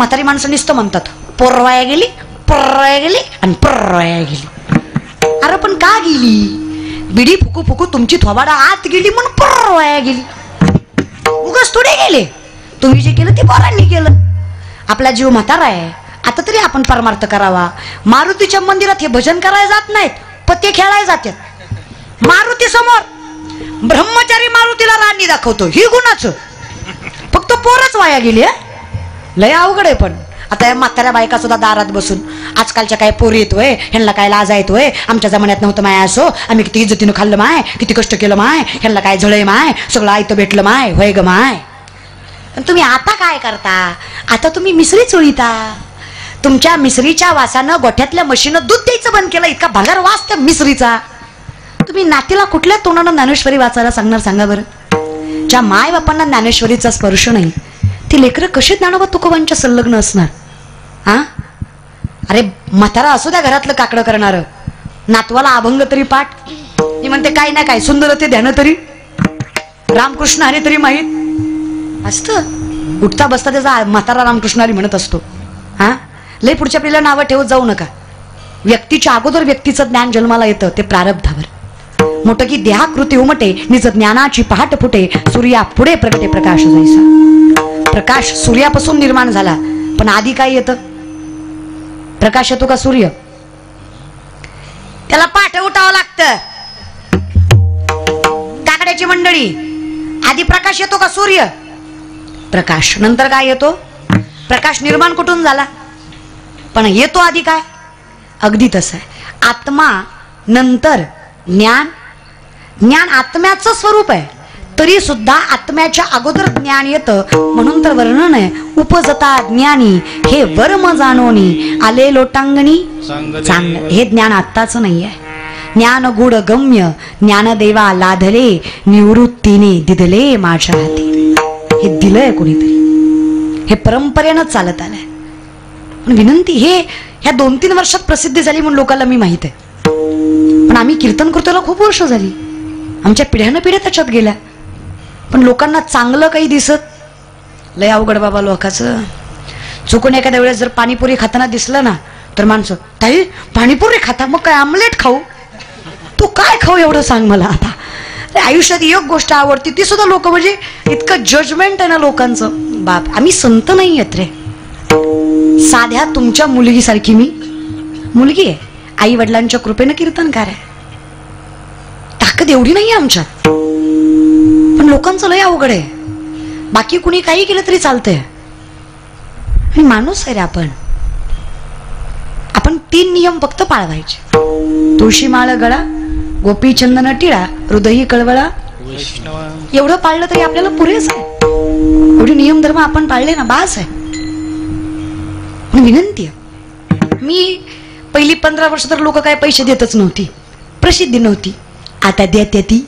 म्हातारी माणसं नुसतं म्हणतात पोरवाया गेली आणि परवाया गेली. अरे पण का गेली? बिडी फुकू फुकू तुमची थोबाडा आत गेली म्हणून परवाया गेली. उगाच थोडे गेले. तुम्ही जे केलं ते पोरांनी केलं. आपला जीव म्हातारा आहे, आता तरी आपण परमार्थ करावा. मारुतीच्या मंदिरात हे भजन करायला जात नाहीत, पत्ते खेळायला जातात. मारुती समोर ब्रह्मचारी मारुतीला राणी दाखवतो, ही गुणाचं. फक्त पोरच वाया गेली. लय अवघड आहे. पण आता या म्हाताऱ्या बायका सुद्धा दारात बसून आजकालच्या काय पोरी येतोय, ह्यांना काय लाजा येतोय, आमच्या जमान्यात नव्हतं माय, असो आम्ही किती इज्जतीनं खाल्लं माय, किती कष्ट केलं माय, ह्यांना काय झळय माय, सगळं आयतं भेटलं माय, होय ग माय. पण तुम्ही आता काय करता? आता तुम्ही मिसरी चोळीता. तुमच्या मिसरीच्या वासानं गोठ्यातल्या म्हशीनं दूध द्यायचं बंद केलं. इतका भंगार वास त्या मिसरीचा. तुम्ही नातीला कुठल्या तोंडानं ज्ञानेश्वरी वाचायला सांगणार सांगा बरं? ज्या माय बापांना ज्ञानेश्वरीचा स्पर्श नाही, ती लेकरं कशी ज्ञानोबा तुकोबांच्या संलग्न असणार? हा, अरे म्हातारा असू द्या घरातलं काकडं करणार, नातवाला अभंग तरी पाठ. मी म्हणते काय ना काय सुंदर ते ध्यान तरी, रामकृष्ण हरी तरी माहीत असतं. उठता बसता त्याचा म्हातारा रामकृष्ण हरी म्हणत असतो. हा, लय पुढच्या पिढीला नावं ठेवत जाऊ नका. व्यक्तीच्या अगोदर व्यक्तीचं ज्ञान जन्माला येतं, ते प्रारब्धावर. मोठं की देहाकृती उमटे, निज ज्ञानाची पहाट फुटे, सूर्या पुढे प्रगटे प्रकाश जायचा. प्रकाश सूर्यापासून निर्माण झाला, पण आधी काय येतं? प्रकाश येतो का सूर्य? त्याला पाठ उठावं लागतं. काकड्याची मंडळी, आधी प्रकाश येतो का सूर्य? प्रकाश. नंतर काय येतो? प्रकाश. निर्माण कुठून झाला? पण येतो आधी काय? अगदी तसं आहे. आत्मा नंतर ज्ञान. ज्ञान आत्म्याचं स्वरूप आहे, तरी सुद्धा आत्म्याच्या अगोदर ज्ञान येतं. म्हणून तर वर्णन आहे, उपजता ज्ञानी हे वर्म जाणोनी आले लोटांगणी चांगलं. हे ज्ञान आत्ताच नाही आहे. ज्ञान गुड गम्य ज्ञानदेवा लाधले निवृत्तीने दिदले माझ्या हाती. हे दिलंय कोणीतरी, हे परंपरेनं चालत आलंय. पण विनंती, हे ह्या 2-3 वर्षात प्रसिद्धी झाली म्हणून लोकांना मी माहित आहे. पण आम्ही कीर्तन करतोला खूप वर्ष झाली, आमच्या पिढ्यानं पिढ्या त्याच्यात गेल्या. पण लोकांना चांगलं काही दिसत. लय अवघड बाबा लोकांचं. चुकून एखाद्या वेळेस जर पाणीपुरी खाताना दिसलं ना, तर माणसं ताई पाणीपुरी खाता, मग काय आमलेट खाऊ? तू काय खाऊ एवढं सांग मला. आता आयुष्यात एक गोष्ट आवडती, ती सुद्धा लोक म्हणजे इतकं जजमेंट आहे ना लोकांचं. बाप, आम्ही संत नाही येत रे. साध्या तुमच्या मुलगीसारखी मी मुलगी आहे. आई वडिलांच्या कृपेनं कीर्तनकार आहे. ताकद एवढी नाही आमच्यात. पण लोकांचं लय अवघड आहे. बाकी कुणी काही केलं तरी चालतंय. आणि माणूस आहे रे आपण. आपण 3 नियम फक्त पाळवायचे. तुळशी माळ गळा, गोपी चंदन टिळा, हृदयी कळवळा. एवढं पाळलं तरी आपल्याला पुरेच आहे. एवढे नियम धर्म आपण पाळले ना, बास आहे. विनंती आहे, मी पहिली 15 वर्ष तर लोक काय पैसे देतच नव्हती, प्रसिद्धी नव्हती. आता देते ती.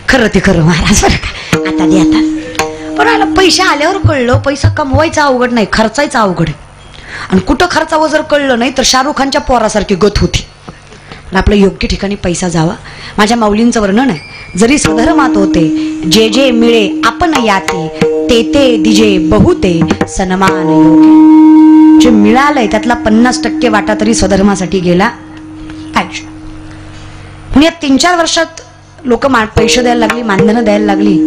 खरं ते खरं महाराज बरं का, आता देतात. पण आला पैसे आल्यावर कळलं, पैसा कमवायचा अवघड नाही, खर्चायचा अवघड आहे. आणि कुठं खर्चावं जर कळलं नाही तर शाहरुख खानच्या पोरासारखी गत होती. आपल्या योग्य ठिकाणी पैसा जावा. माझ्या माऊलींचं वर्णन आहे, जरी स्वधर्मात होते जे जे मिळे आपण याते, ते ते दिजे बहुते सन्मान योगे. जे मिळालंय त्यातला 50% वाटा तरी स्वधर्मासाठी गेला पाहिजे. पण या 3-4 वर्षात लोक पैसे द्यायला लागली, मानधनं द्यायला लागली.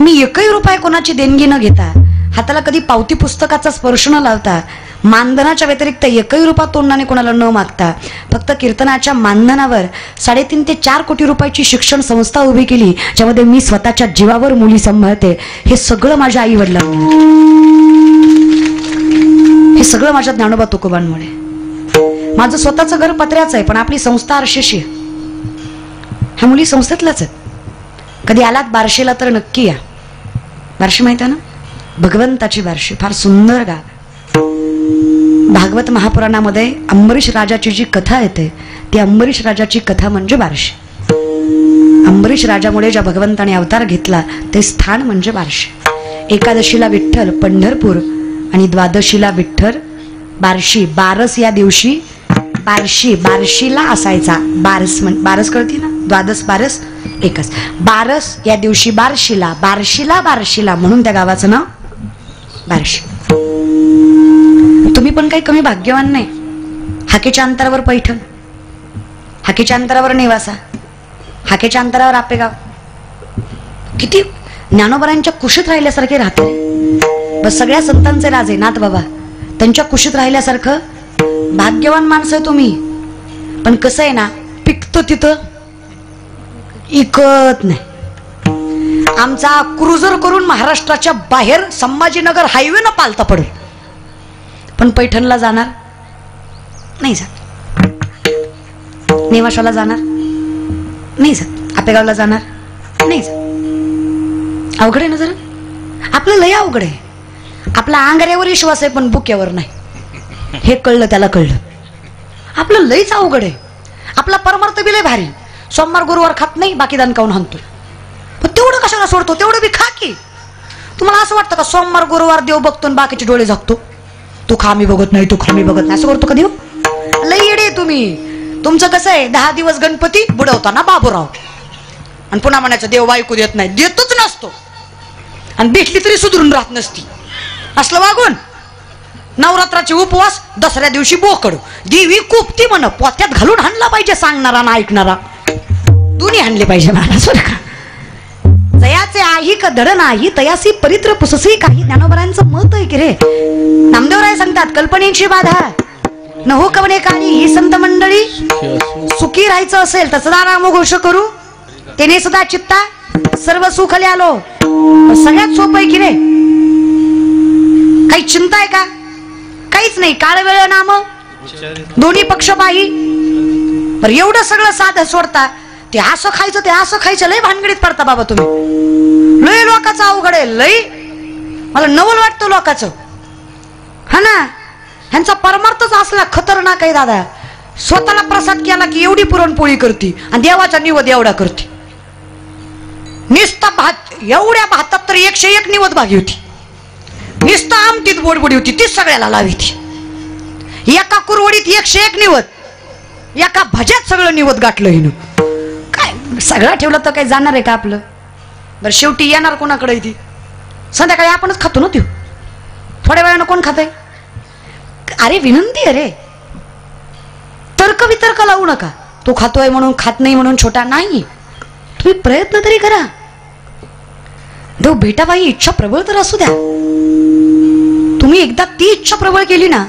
मी 1 रुपया कोणाची देणगी न घेता, हाताला कधी पावती पुस्तकाचा स्पर्श न लावता, मानधनाच्या व्यतिरिक्त 1 रुपया तोंडाने कोणाला न मागता, फक्त कीर्तनाच्या मानधनावर 3.5 ते 4 कोटी रुपयाची शिक्षण संस्था उभी केली, ज्यामध्ये मी स्वतःच्या जीवावर मुली सांभाळते. हे सगळं माझ्या आई वडिलांमुळे, हे सगळं माझ्या ज्ञानोबा तुकोबांमुळे. माझं स्वतःचं घर पत्र्याचं आहे, पण आपली संस्था आरशेशी आहे. ह्या मुली संस्थेतल्याच आहेत. कधी आलात बार्शीला तर नक्की या. बार्शी माहिती आहे ना, भगवंताची बार्शी, फार सुंदर गाव. भागवत महापुराणामध्ये अंबरीश राजाची जी कथा येते, ती अंबरीश राजाची कथा म्हणजे बार्शी. अंबरीश राजामुळे ज्या भगवंताने अवतार घेतला ते स्थान म्हणजे बार्शी. एकादशीला विठ्ठल पंढरपूर आणि द्वादशीला विठ्ठल बार्शी. बारस या दिवशी बार्शीला असायचा. बारस कळती ना, द्वादश बारस एकच. बारस या दिवशी बार्शीला म्हणून त्या गावाचं नाव बार्शी. तुम्ही पण काही कमी भाग्यवान नाही. हाकेच्या अंतरावर पैठण, हाकेच्या अंतरावर नेवासा, हाकेच्या अंतरावर आपेगाव. किती ज्ञानोबरांच्या कुशीत राहिल्यासारखे राहते. बस सगळ्या संतांचे राजे नाथ बाबा त्यांच्या कुशीत राहिल्यासारखं भाग्यवान माणसं आहे तुम्ही. पण कसं आहे ना, पिकतं तिथं इकत नाही. आमचा क्रुझर करून महाराष्ट्राच्या बाहेर संभाजीनगर हायवे न पालता पडेल, पण पैठणला जाणार नाही जात, नेवाशाला जाणार नाही जात, आपेगावला जाणार नाही जात. अवघड आहे ना जरा. आपलं लय अवघड आहे. आपला आंगऱ्यावर विश्वास आहे पण बुक्यावर नाही. हे कळलं त्याला कळलं. आपलं लयच अवघड आहे. आपला परमार्थ बी लय भारी. सोमवार गुरुवार खात नाही, बाकी दान खाऊन हाणतो. पण तेवढं कशाला सोडतो? तेवढं बी खा की. तुम्हाला असं वाटतं का सोमवार गुरुवार देव बघतो आणि बाकीचे डोळे झाकतो? तू खा मी बघत नाही, तू खा मी बघत नाही, असं करतो का देव? लय येडे तुम्ही. तुमचं कसं आहे, 10 दिवस गणपती बुडवताना बाबूराव आणि पुन्हा म्हणायचं देव बायको देत नाही. देतच नसतो आणि भेटली तरी सुधरून राहत नसती. असलं वागून नवरात्राचे उपवास, दसऱ्या दिवशी बोकड, देवी कुपती म्हण, पोत्यात घालून हाणला पाहिजे सांगणारा ना ऐकणारा. दोन्ही हाणले पाहिजे महाराज. जयाचे आही का धड नाही, तयासी परित्र पुससी काही. ज्ञानोबरांचं मत आहे की रे. नामदेवराय सांगतात कल्पनेची बाधा न हो कवने काळी. ही संत मंडळी सुखी राहायचं असेल तर सदा नामघोष करू, तेने सदा चित्ता सर्व सुख आलो. सगळ्यात सोपं आहे की रे. काही चिंता आहे का? काहीच नाही. काळ वेळ नाम दोन्ही पक्ष बाई. पर एवढं सगळं साधं सोडता. ते असं खायचं ते असं खायचं, लय भानगडीत पडता बाबा तुम्ही. लय लोकांचं अवघड आहे. लय मला नवल वाटतं लोकांचं. हा ना, ह्यांचा परमार्थच असला खतरनाक आहे दादा. स्वतःला प्रसाद केला की एवढी पुरणपोळी करते आणि देवाचा निवद एवढा करते. निस्ता भात, एवढ्या भातात तर 101 निवद भागी होती. निस्ता आमटीत बोडबोडी होती, तीच सगळ्याला लावी ती. एका कुरवडीत 101 निवद, एका भज्यात सगळं निवद गाठलं हिनं. काय सगळं ठेवलं तर काही जाणार आहे का आपलं? बरं शेवटी येणार कोणाकडे ती? संध्याकाळी आपणच खातो ना. त्यो थोड्या वेळानं कोण खाते? अरे विनंती आहे रे, तर्क वितर्क लावू नका. तो खातोय म्हणून खात नाही म्हणून छोटा नाही. तुम्ही प्रयत्न तरी करा. देव भेटाबाई इच्छा प्रबळ तर असू द्या. तुम्ही एकदा ती इच्छा प्रबळ केली ना,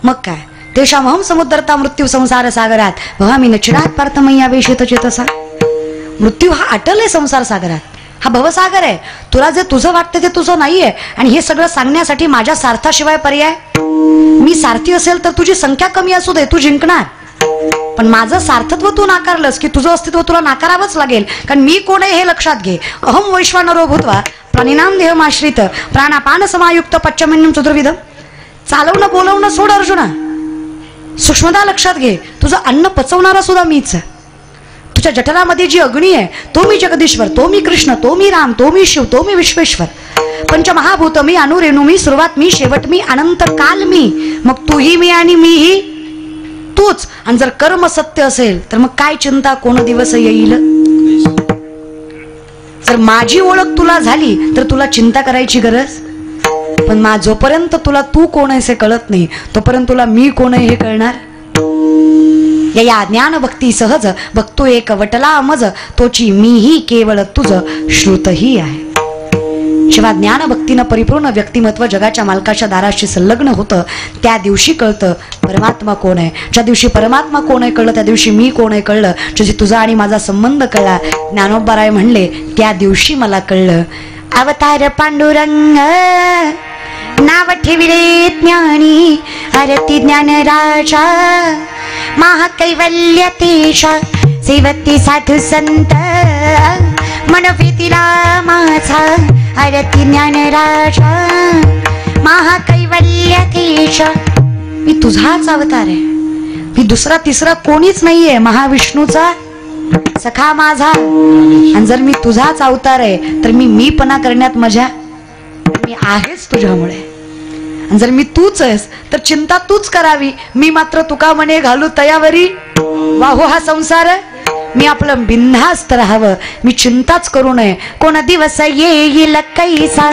मग काय. तेषामहं समुद्रता मृत्यू संसार सागरात भवामी नचिरात पार्थमय्या वेशित चेतसा. मृत्यू हा अटल आहे संसार सागरात. हा भवसागर आहे. तुला जे तुझं वाटतं ते तुझं नाहीये. आणि हे सगळं सांगण्यासाठी माझ्या सार्थाशिवाय पर्याय. मी सारथी असेल तर तुझी संख्या कमी असू दे, तू जिंकणार. पण माझं सार्थत्व तू नाकारलंस की तुझं अस्तित्व तुला नाकारावंच लागेल. कारण मी कोण आहे हे लक्षात घे. अहम वैश्वानरो भूत्वा प्राणिनाम देहमाश्रित प्राणापान समायुक्त पच्चमिन्नम चतुर्विधम. चालवणं बोलवणं सोड अर्जुना. सूक्ष्मता लक्षात घे. तुझं अन्न पचवणारा सुद्धा मीच. तुझ्या जठरामध्ये जी अग्नी आहे तो मी जगदीश्वर, तो मी कृष्ण, तो मी राम, तो मी शिव, तो मी विश्वेश्वर. पंचमहाभूत मी, अणुरेणू मी, सुरुवात मी, शेवट मी, अनंत काल मी. मग तूही मी आणि मीही तूच. आणि जर कर्म सत्य असेल तर मग काय चिंता, कोण दिवस येईल. जर माझी ओळख तुला झाली तर तुला चिंता करायची गरज. पण जोपर्यंत तुला तू कोण आहेस हे कळत नाही तोपर्यंत तुला मी कोण आहे हे कळणार. या ज्ञान भक्ती सहज भक्तो एक वटला मज, तोची मीही केवळ तुझ श्रुतही आहे. जेव्हा ज्ञान भक्तीनं परिपूर्ण व्यक्तिमत्व जगाच्या मालकाच्या दाराशी संलग्न होतं त्या दिवशी कळतं परमात्मा कोण आहे. ज्या दिवशी परमात्मा कोण आहे कळलं त्या दिवशी मी कोण आहे कळलं. ज्या दिवशी तुझा आणि माझा संबंध कळला, ज्ञानोबाराय म्हणले त्या दिवशी मला कळलं. अवतार पांडुरंग नाव ठेविले ज्ञानी, आरती ज्ञान राजा महाकैवल्य तेशा, सेवती साधू संत मनोफितिला माझा, आरती ज्ञान राजा महाकैवल्य तेशा. मी तुझाच अवतार आहे. मी दुसरा तिसरा कोणीच नाहीये. महाविष्णूचा सखा माझा. आणि जर मी तुझाच अवतार आहे तर मीपणा करण्यात मजा. मी आहेच तुझ्यामुळे. आणि जर मी तूच आहेस तर चिंता तूच करावी. मी मात्र तुका म्हणे घालू तयावरी वाहो हा संसार. मी आपलं बिनधास्त राहावं. मी चिंताच करू नये. कोण दिवस येईल कैसा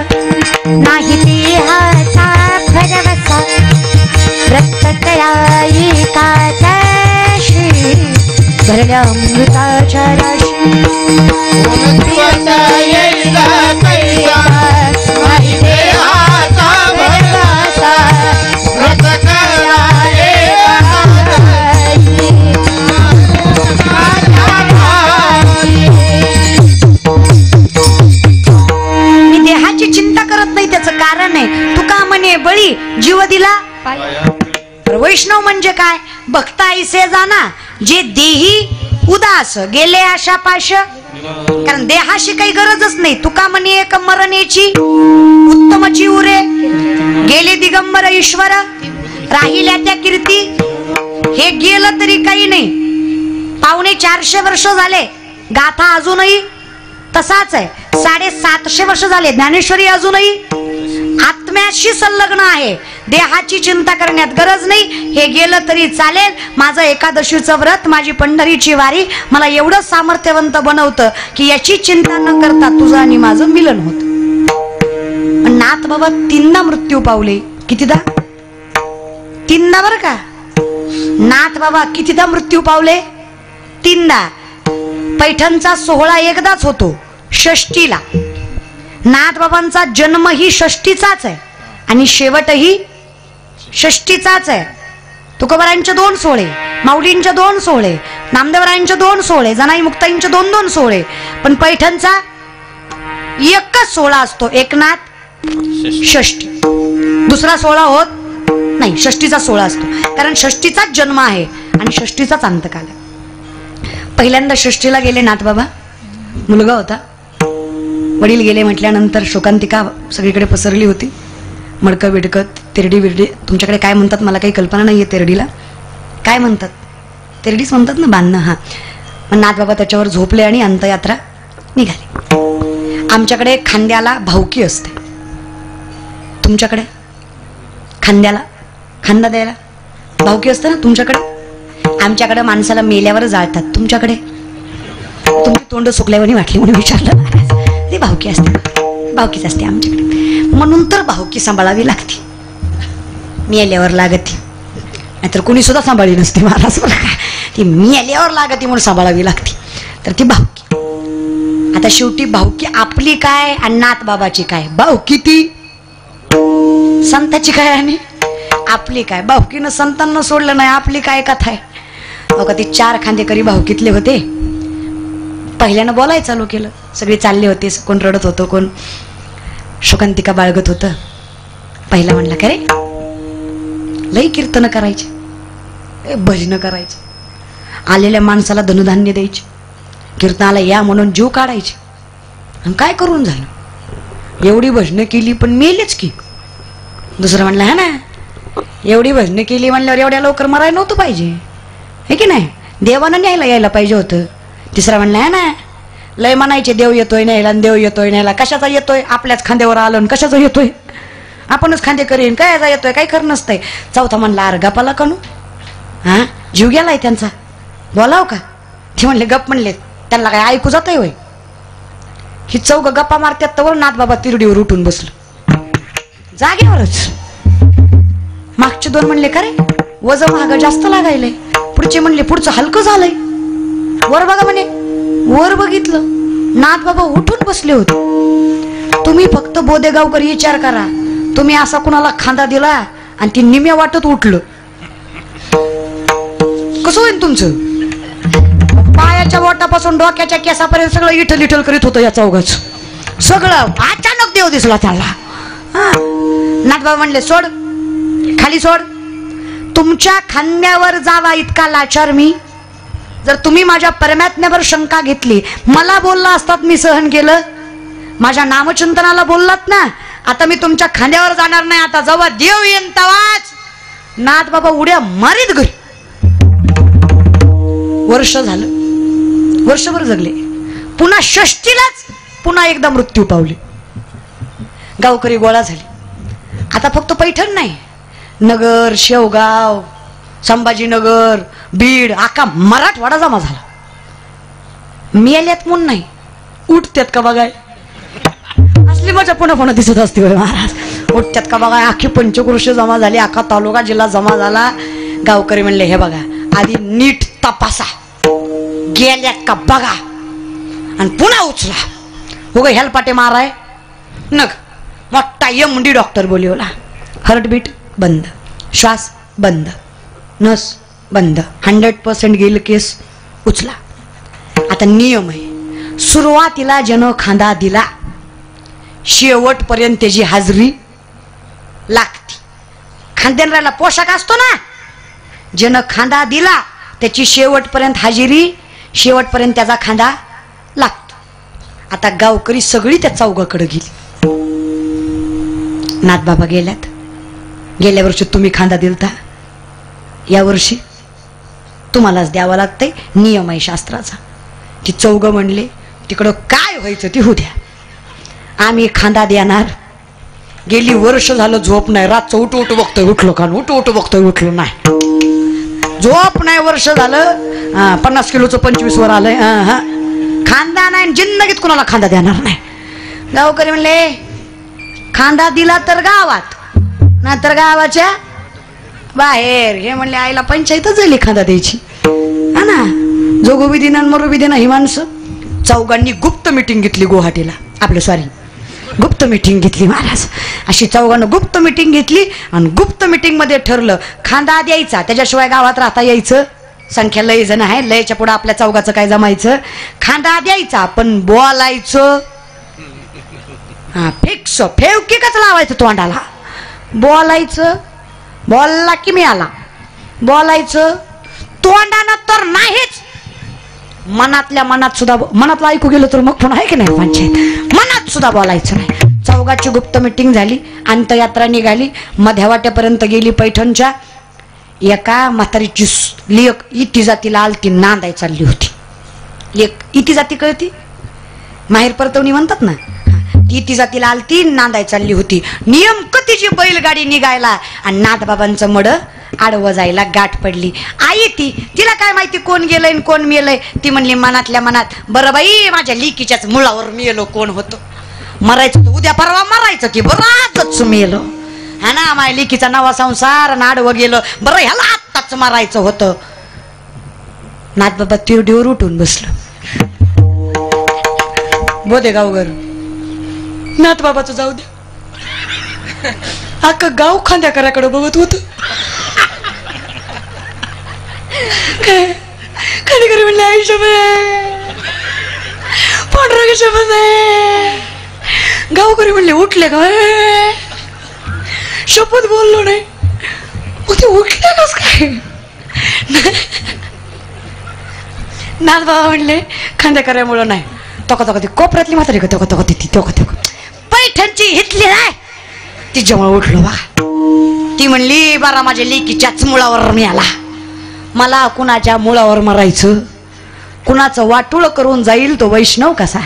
नाही देहाचा भरवसा. देहाच्या राशी मी देहाची चिंता करत नाही, त्याचं कारण आहे तुका म्हणे बळी जीव दिला वैष्णव म्हणजे काय? भक्ता ऐसे जाना जे देही उदास गेले आशा पाश. कारण देहाशी काही गरजच नाही. तुका म्हणे एक मरणेची उत्तमची उरे गेले दिगंबर ईश्वर राहिल्या त्या कीर्ती. हे गेलं तरी काही नाही. 450 वर्ष झाले गाथा अजूनही तसाच आहे. 750 वर्ष झाले ज्ञानेश्वरी अजूनही आत्म्याशी संलग्न आहे. देहाची चिंता करण्यात गरज नाही. हे गेलं तरी चालेल. माझं एकादशीचं व्रत, माझी पंढरीची वारी मला एवढं सामर्थ्यवंत बनवतं की याची चिंता न करता तुझं आणि माझं मिलन होतं. नाथ बाबा 3दा मृत्यू पावले. कितीदा? 3दा बर का. नाथ बाबा कितीदा मृत्यू पावले? 3दा. पैठणचा सोहळा एकदाच होतो, षष्टीला. नाथ बाबांचा जन्म ही षष्टीचाच आहे आणि शेवटही षष्टीचाच आहे. तुकोबारायांचे 2 सोहळे, माऊलींचे 2 सोहळे, नामदेवरायांचे 2 सोहळे, जनाई मुक्ताईंचे 2-2 सोहळे. पण पैठणचा एकच सोहळा असतो, एकनाथ षष्टी. दुसरा सोहळा होत नाही, षष्टीचा सोहळा असतो. कारण षष्टीचाच जन्म आहे आणि षष्टीचाच अंतकाल आहे. पहिल्यांदा षष्टीला गेले नाथ बाबा. मुलगा होता. वडील गेले म्हटल्यानंतर शोकांतिका सगळीकडे पसरली होती. मडकं बिडकं, तेरडी बिरडी, तुमच्याकडे काय म्हणतात मला काही कल्पना नाही आहे. तेरडीला काय म्हणतात? तेरडीच म्हणतात ना, बांधणं. हां. मग नाथ बाबा त्याच्यावर झोपले आणि अंतयात्रा निघाली. आमच्याकडे खांद्याला भावकी असते. तुमच्याकडे खांद्याला खांदा द्यायला भावकी असते ना तुमच्याकडे? आमच्याकडे माणसाला मेल्यावर जाळतात. तुमच्याकडे? तुमची तोंड सुकल्यावर वाटली म्हणून विचारलं महाराज. ती भावकी असते, भावकीच असते आमच्याकडे. म्हणून तर भावकी सांभाळावी लागते. मेल्यावर लागते, नाहीतर कोणी सुद्धा सांभाळली नसते महाराज. बरं का, ती मेल्यावर लागते म्हणून सांभाळावी लागते. तर ती भावकी. आता शेवटी भावकी आपली काय आणि नाथ बाबाची काय? भावकी ती संताची काय आणि आपली काय? भावकीनं संतांना सोडलं नाही, आपली काय कथा आहे? अहो, ते 4 खांदेकरी भावकीतले होते. पहिल्यानं बोलायला चालू केलं. सगळे चालले होते, कोण रडत होतं, कोण शोकांतिका बाळगत होतं. पहिला म्हणला का रे, लई कीर्तन करायचे, भजन करायचे, आलेल्या माणसाला धनधान्य द्यायचे, कीर्तनाला या म्हणून जीव काढायचे. आणि काय करून झालं? एवढी भजनं केली पण मेलेच की. दुसरं म्हणलं हा ना, एवढी भजनं केली म्हणल्यावर एवढ्या लवकर मरायला नव्हतं पाहिजे, हे की नाही? देवानं न्यायला यायला पाहिजे होतं. तिसरा म्हणला हा ना, लय म्हणायचे देव येतोय न्यायला, देव येतोय न्यायला. कशाचा येतोय? आपल्याच खांद्यावर आलं. कशाचा येतोय? आपणच खांदे करीन. काय येतोय? काही खरं नसतंय. चौथा म्हणला अर्गापाला कणू, हा जीव गेलाय त्यांचा, बोलाव का? ते म्हणले गप. म्हणले त्यांना काय ऐकू जातंय होय? ही चौघ गप्पा मारत्यात तर नाथ बाबा तिरडीवर उठून बसलो जागेवरच. मागचे 2 म्हणले का रे, वजन महाग जास्त लागायलंय. पुढचे म्हणले पुढचं हलकं झालंय. वर बघा म्हणे. वर बघितलं, नाथ बाबा उठून बसले होते. तुम्ही फक्त बोदेगावकर विचार करा, तुम्ही असा कुणाला खांदा दिला आणि ती निम्या वाटत उठलं, कसं होईल तुमचं? पायाच्या बोटापासून डोक्याच्या केसापर्यंत सगळं इठल इठल करीत होतं या चौघाच. सगळं अचानक देव दिसला त्याला. नाथ बाबा म्हणले सोड, खाली सोड. तुमच्या खांद्यावर जावा इतका लाचार मी? जर तुम्ही माझ्या परमात्म्यावर शंका घेतली, मला बोलला असतात मी सहन केलं. माझ्या नामचिंतनाला बोललात ना, आता मी तुमच्या खांद्यावर जाणार नाही. आता जेव्हा देव येईन तेव्हाच. नाथ बाबा उड्या मारीत घरी. वर्ष झालं, वर्षभर जगले. पुन्हा षष्टीलाच पुन्हा एकदा मृत्यू पावले. गावकरी गोळा झाले. आता फक्त पैठण नाही, नगर, शेवगाव, संभाजीनगर, बीड, आका मराठवाडा जमा झाला. मेल्यात म्हणून नाही, उठत्यात का बघाय. असली मजा पुन्हा पुन्हा दिसत असते महाराज. उठत्यात का बघाय. आखी पंचक्रोश जमा झाली, आखा तालुका जिल्हा जमा झाला. गावकरी म्हणले हे बघा, आधी नीट तपासा, गेल्या का बघा आणि पुन्हा उचला. हो ग हेलपाटे माराय नग. मोठा यमडी डॉक्टर बोलवला. हार्टबीट बंद, श्वास बंद, नस बंद, 100% गेलं केस. उचला. आता नियम आहे, सुरुवातीला ज्यानं खांदा दिला शेवटपर्यंत त्याची हाजरी लागते. खांद्याला पोशाख असतो ना, ज्यानं खांदा दिला त्याची शेवटपर्यंत हाजिरी, शेवटपर्यंत त्याचा खांदा लागतो. आता गावकरी सगळी त्या चौघाकडे गेली. नाथबाबा गेल्यात. गेल्या वर्षी तुम्ही खांदा दिलता, या वर्षी तुम्हालाच द्यावा लागतंय, नियम आहे शास्त्राचा. ती चौघ म्हणले तिकडं काय व्हायचं ते होऊ द्या, आम्ही खांदा देणार. गेली वर्ष झालं झोप नाही, रातचं उठ उठ बघतोय उठलो का, उठ उठ बघतोय उठलो नाही, झोप नाही. वर्ष झालं 50 किलोचं 25 वर आलंय. खांदा नाही, जिंदगीत कोणाला खांदा देणार नाही. गावकरी म्हणले खांदा दिला तर गावात, नाहीतर गावाच्या बाहेर. हे म्हणले आईला पंचायतच झाली खांदा द्यायची, हा ना. जोगो बी देणार मरू बी देणार. ही माणसं चौघांनी गुप्त मिटिंग घेतली गुवाहाटीला. आपलं सॉरी गुप्त मिटिंग घेतली महाराज. अशी चौघांना गुप्त मिटिंग घेतली आणि गुप्त मिटिंग मध्ये ठरलं खांदा द्यायचा, त्याच्याशिवाय गावात राहता यायचं. संख्या लय जण आहे, लयच्या पुढे आपल्या चौघाचं काय जमायचं. खांदा द्यायचा पण बोलायचं फिक्स, फेवकीकच लावायचं तोंडाला. बोलायचं, बोलला की मी आला. बोलायचं तोंडानं तर नाहीच, मनातल्या मनात सुद्धा. मनातलं ऐकू गेलं तर मग पुन्हा आहे की नाही पंचायत. मनात सुद्धा बोलायचं नाही. चौघाची गुप्त मिटिंग झाली. अंतयात्रा निघाली. मध्यावाट्यापर्यंत गेली. पैठणच्या एका म्हातारीची लेक इती जातीला आलती, नांदाय चालली होती. एक इती जाती कळती, माहेर परतवणी म्हणतात ना, इती जातीला आलती, नांदाय चालली होती. नेमकं तिची बैलगाडी निघायला आणि नाथबाबांचं मड आडवं जायला गाठ पडली. आई तिला काय माहिती कोण गेलंय कोण मेलंय. ती म्हणली मनातल्या मनात, बरं बाई माझ्या लिकीच्याच मुळावर मेलो कोण होतो. मरायचं तर उद्या परवा मरायचं की बरं आजच मेलो, हा ना. माझ्या लिकीचा नवा संसार नाडवं गेलं, बरं ह्याला आत्ताच मरायचं होतं. नाथबाबा तिरडीवर उठून बसलं. बोधे गावगर नाथबाबाचं जाऊ द्या, अख्खं गाव खांद्याकराकडे बघत होत. कधी कधी म्हणले आयुष्य गावकरी म्हणले उठले का, शपथ बोललो नाही. मग ते उठले कस काय. नाथबाबा म्हणले खांद्याकऱ्यामुळं नाही, तो ती कोपऱ्यातली म्हातारी का तो पैठणची हितली नाही तिच्यामुळे उठलो बा. ती म्हणली बारा माझ्या लेकीच्याच मुळावर मी आला. मला कुणाच्या मुळावर मरायचं, कुणाचं वाटुळ करून जाईल तो वैष्णव कसा.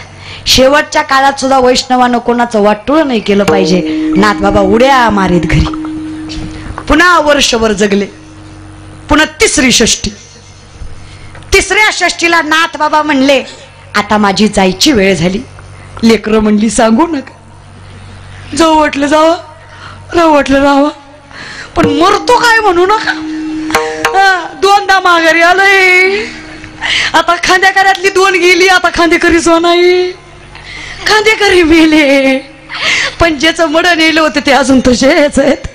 शेवटच्या काळात सुद्धा वैष्णवानं कोणाचं वाटुळ नाही केलं पाहिजे. नाथबाबा उड्या मारीत घरी. पुन्हा वर्षभर जगले. पुन्हा तिसरी षष्टी. तिसऱ्या षष्टीला नाथबाबा म्हणले आता माझी जायची वेळ झाली. लेकरं म्हणली सांगू नका, जाऊ वाटलं जावा, राहू वाटलं राहावा, पण मरतो काय म्हणू नका. दोनदा माघारी आलंय. आता खांद्याकऱ्यातली 2 गेली, आता खांदेकरीच नाही. खांदेकरी मेले, पण ज्याचं मड नेलं होतं ते अजून तसेच आहेत.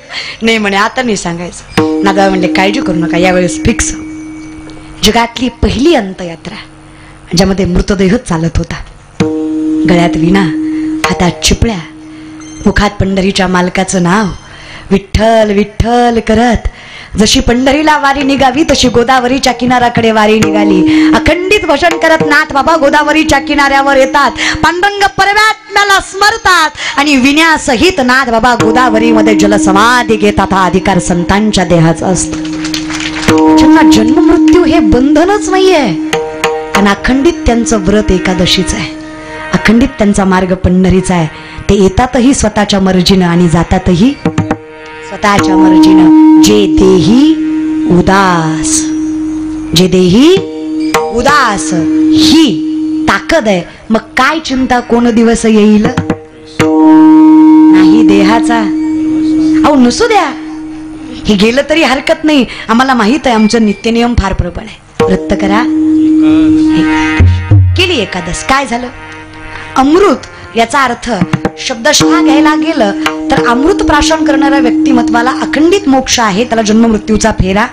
नाही म्हणे आता नाही सांगायचं. नागा म्हणले काळजी करू नका, यावेळेस फिक्स. जगातली पहिली अंतयात्रा ज्यामध्ये मृतदेह चालत होता. गळ्यात विणा, हातात चिपळ्या, मुखात पंढरीच्या मालकाचं नाव. विठ्ठल विठ्ठल करत जशी पंढरीला वारी निघावी तशी गोदावरीच्या किनाऱ्याकडे वारी निघाली. अखंडित भजन करत नाथबाबा गोदावरीच्या किनाऱ्यावर येतात. पांडुरंग परमात्म्याला स्मरतात आणि विण्यासहित नाथबाबा गोदावरीमध्ये जलसमाधी घेतात. हा अधिकार संतांच्या देहाचा असतो. ज्यांना जन्म मृत्यू हे बंधनच नाहीये, कारण अखंडित त्यांचं व्रत एकादशीच आहे, अखंडित त्यांचा मार्ग पंढरीचा आहे. ते येतातही स्वतःच्या मर्जीनं आणि जातातही स्वतःच्या मर्जीनं. जे देही उदास, जे देही उदास ही ताकद आहे. मग काय चिंता कोण दिवस येईल नाही देहाचा. अहो नसू द्या, हे गेलं तरी हरकत नाही. आम्हाला माहित आहे आमचं नित्यनियम फार प्रबळ आहे. व्रत करा, केली एकादश. काय झालं? अमृत याचा अर्थ शब्दशः घ्यायला गेलं तर अमृत प्राशन करणाऱ्या व्यक्तिमत्वाला अखंडित मोक्ष आहे, त्याला जन्म मृत्यूचा फेरा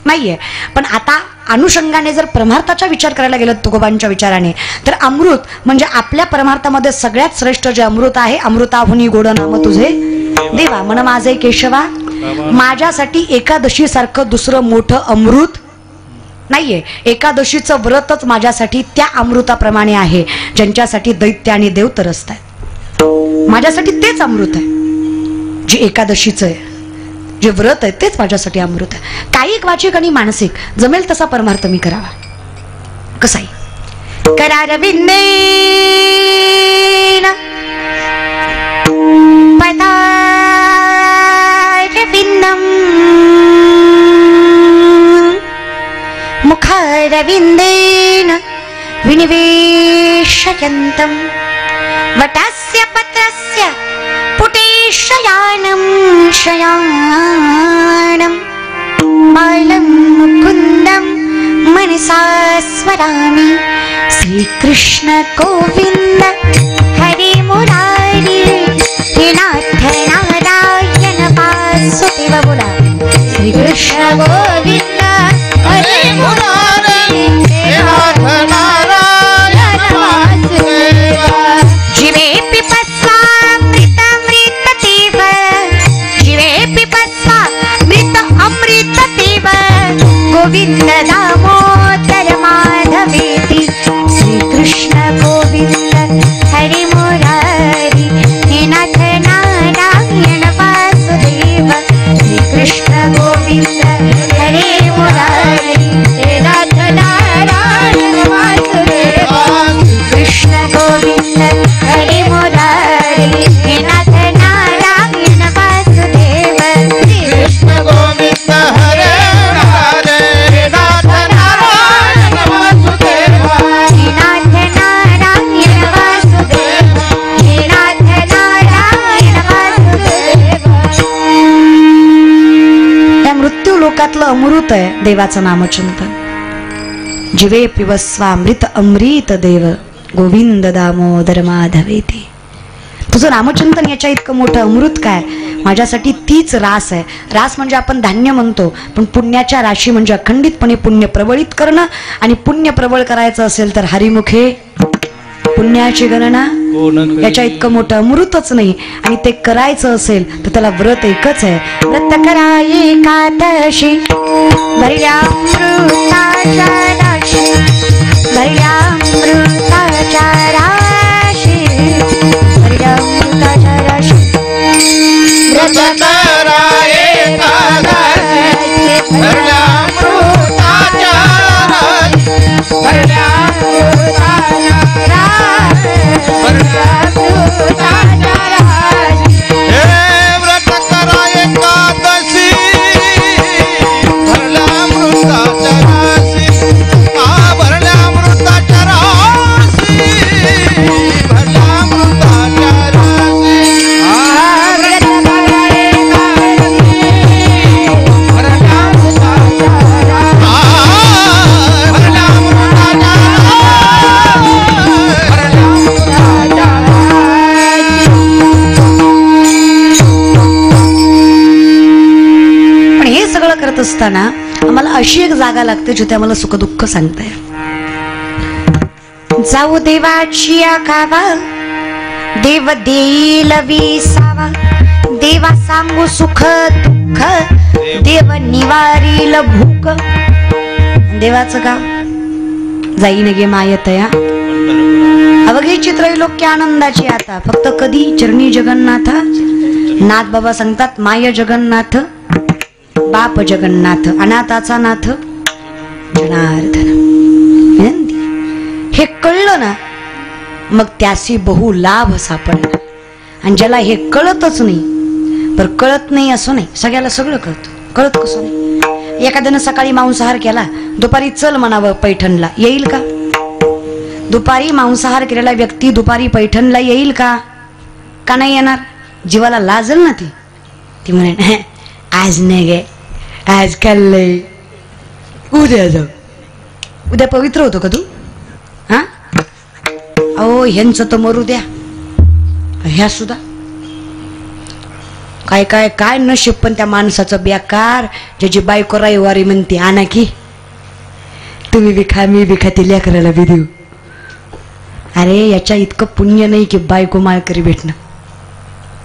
नाहीये. पण आता अनुषंगाने जर परमार्थाचा विचार करायला गेलं तुकोबांच्या विचाराने, तर अमृत म्हणजे आपल्या परमार्थामध्ये सगळ्यात श्रेष्ठ जे अमृत आहे, अमृताहुनी गोड नाम तुझे देवा. म्हण माझे केशवा, माझ्यासाठी एकादशी सारखं दुसरं मोठं अमृत नाहीये. एकादशीचं व्रतच माझ्यासाठी त्या अमृताप्रमाणे आहे ज्यांच्यासाठी दैत्य आणि देव तरसतात. माझ्यासाठी तेच अमृत आहे जे एकादशीचं आहे, जे व्रत आहे तेच माझ्यासाठी अमृत आहे. कायिक वाचिक आणि मानसिक जमेल तसा परमार्थ मी करावा. कसाही करारविंदेन पदारविंदम मुखारविंदेन विनिवेशयन्तं वटस्य पत्रस्य पुटेशयानं शयानं बालं मुकुन्दं मनसा स्मरामि. श्रीकृष्ण गोविन्द हरे मुरारी, हे नाथ नारायण वासुदेव. बोला श्रीकृष्ण गोविन्द हरे मुरारी, हे नाथ नारायण वासुदेव. जीवे पिपस्वामृतमृतदेव, जीवे पिपस्वामृतमृतदेव. गोविन्द दामोदर माधवेति. श्रीकृष्ण गोविन्द हरे मुरारी, हे नाथ नारायण वासुदेव. श्रीकृष्ण गोविन्द हरे मुरारी, हे नाथ नारायण वासुदेव. कृष्ण गोविन्द हरे मुरारी, हे नाथ नारायण वासुदेव. कृष्ण गोविन्द हरे मुरारी, हे नाथ नारायण वासुदेव. हे नाथ नारायण वासुदेव, हे नाथ नारायण वासुदेव. त्या मृत्यू लोकातलं अमृत आहे देवाचं नामचिंतन. जीवे पिबस्वामृत अमृत देव, गोविंद दामोदर माधवेती. तुझं नामचिंतन याच्या इतकं मोठं अमृत काय? माझ्यासाठी तीच रास आहे. रास म्हणजे आपण धान्य म्हणतो, पण पुण्याच्या राशी म्हणजे अखंडितपणे पुण्य प्रबळित करणं. आणि पुण्य प्रबळ करायचं असेल तर हरिमुखे पुण्याची गणना याच्या इतकं मोठं अमृतच नाही. आणि ते करायचं असेल तर त्याला व्रत एकच आहे. व्रत करा एकादशी भर्यामृताच्या राशी, भर्यामृताच्या राशी, भर्यामृताच्या राशी. व्रत करा एकादशी भर्यामृताच्या राशी, भर्यामृताच्या राशी, भर्यामृताच्या राशी. हे व्रत करा एकादशी भरल्यामृताच्या राशी, भरल्यामृताच्या राशी, भरल्यामृताच्या राशी. करत असताना आम्हाला अशी एक जागा लागते जिथे आम्हाला सुख दुःख सांगता येईल. जाऊ देवाची गावा, देव देईल विसावा. देवा सांगू सुख दुःख, देव निवारील भूक. देवाचं गाव जाईन गे मायतया, अवघे चित्रैलोक्य आनंदाची आता. फक्त कधी चरणी जगन्नाथ. नाथ बाबा सांगतात माय जगन्नाथ, बाप जगन्नाथ, अनाथाचा नाथ जनार्दन. विनंती हे कळलं ना मग त्यासी बहु लाभ सापडला. आणि ज्याला हे कळतच नाही, बरं कळत नाही असं नाही, सगळ्याला सगळं कळतं. कळत कसं नाही? एखाद्यानं सकाळी मांसाहार केला, दुपारी चल म्हणावं पैठणला, येईल का? दुपारी मांसाहार केलेला व्यक्ती दुपारी पैठणला येईल का? का नाही येणार? जीवाला लाजल ना ती. ती म्हणे आज नाही गे, आज खाल्लंय, उद्या जाऊ. उद्या पवित्र होतो का तू? हा अहो ह्यांचं तर मरू द्या, ह्या सुद्धा काय काय काय नशीब पण त्या माणसाचं बेकार, ज्याची बायको रविवारी म्हणते आणा की तुम्ही बी खा मी बी खाते लेकराला बी देऊ. अरे याच्या इतकं पुण्य नाही की बायको माळकरी भेटणं.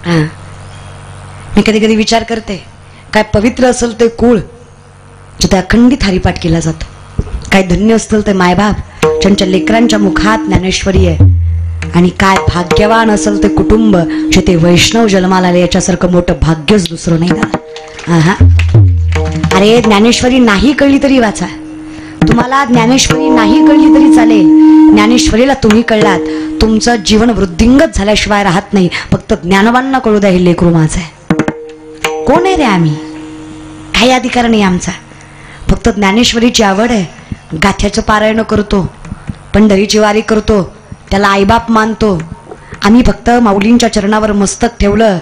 हा मी कधी कधी विचार करते काय पवित्र असेल ते कुळ जिथे अखंडित हरिपाठ केला जातो, काय धन्य असतील ते मायबाप ज्यांच्या लेकरांच्या मुखात ज्ञानेश्वरी आहे, आणि काय भाग्यवान असेल ते कुटुंब जिथे वैष्णव जन्माला आले. याच्यासारखं मोठं भाग्यच दुसरं नाही ना. हा अरे ज्ञानेश्वरी नाही कळली तरी वाचा, तुम्हाला ज्ञानेश्वरी नाही कळली तरी चालेल, ज्ञानेश्वरीला तुम्ही कळलात तुमचं जीवन वृद्धिंगत झाल्याशिवाय राहत नाही. फक्त ज्ञानवांना कळू द्या हे लेकरू माझं आहे. कोण आहे रे आम्ही? काही अधिकार नाही आमचा, फक्त ज्ञानेश्वरीची आवड आहे. गाथ्याचं पारायण करतो, पंढरीची वारी करतो, त्याला आईबाप मानतो. आम्ही फक्त माऊलींच्या चरणावर मस्तक ठेवलं.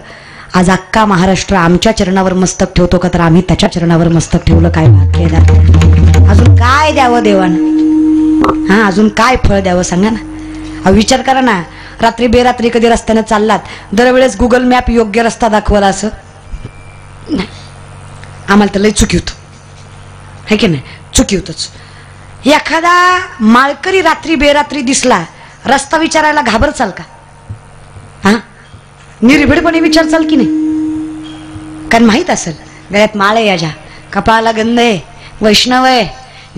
आज अख्खा महाराष्ट्र आमच्या चरणावर मस्तक ठेवतो का? तर आम्ही त्याच्या चरणावर मस्तक ठेवलं. काय भाग्यदार. अजून काय द्यावं देवानं? हा अजून काय फळ द्यावं सांगा ना. विचार करा ना, रात्री बेरात्री कधी रस्त्याने चाललात, दरवेळेस गुगल मॅप योग्य रस्ता दाखवला असं नाही. आम्हाला तर लय चुकी होतं, है की नाही? चुकी होतच. एखादा माळकरी रात्री बेरात्री दिसला, रस्ता विचारायला घाबरचाल का? हा निर्भीडपणे विचारचाल की नाही? कारण माहित असेल गळ्यात माळ आहे, याच्या कपाळाला गंध आहे, वैष्णव आहे,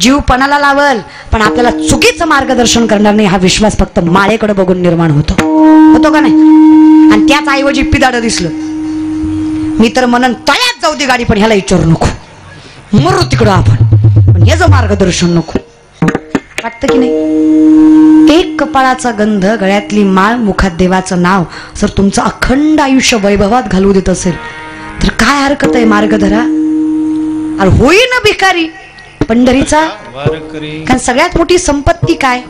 जीव पणाला लावल पण आपल्याला चुकीचं मार्गदर्शन करणार नाही. हा विश्वास फक्त माळेकडे बघून निर्माण होतो का नाही? आणि त्याच ऐवजी पिदाड दिसलं, मी तर म्हणन तळ्यात जाऊ दे गाडी, पण ह्याला विचारू नको, मरू तिकडं आपण, पण ह्याचं मार्गदर्शन नको. वाटतं की नाही? एक कपाळाचा गंध, गळ्यातली माळ, मुखात देवाचं नाव जर तुमचं अखंड आयुष्य वैभवात घालवू देत असेल तर काय हरकत आहे? मार्ग धरा. अरे होई ना भिकारी पंढरीचा. कारण सगळ्यात मोठी संपत्ती काय?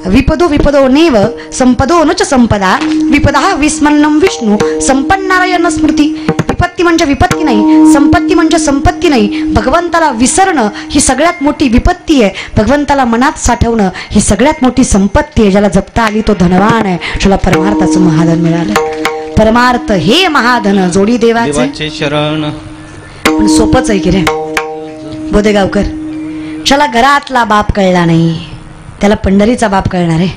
विपदो विपदो नेव संपदो नच संपदा विपदा विस्मन्नम विष्णू संपन्नारायण स्मृती. विपत्ती म्हणजे विपत्ती नाही, संपत्ती म्हणजे संपत्ती नाही. भगवंताला विसरणं ही सगळ्यात मोठी विपत्ती आहे. भगवंताला मनात साठवणं ही सगळ्यात मोठी संपत्ती आहे. ज्याला जपता आली तो धनवान आहे, ज्याला परमार्थाचं महाधन मिळालं. परमार्थ हे महाधन जोडी देवाचे शरण. पण सोपंच आहे की रे बोदेगावकर. ज्याला घरातला बाप कळला नाही त्याला पंढरीचा बाप कळणार आहे.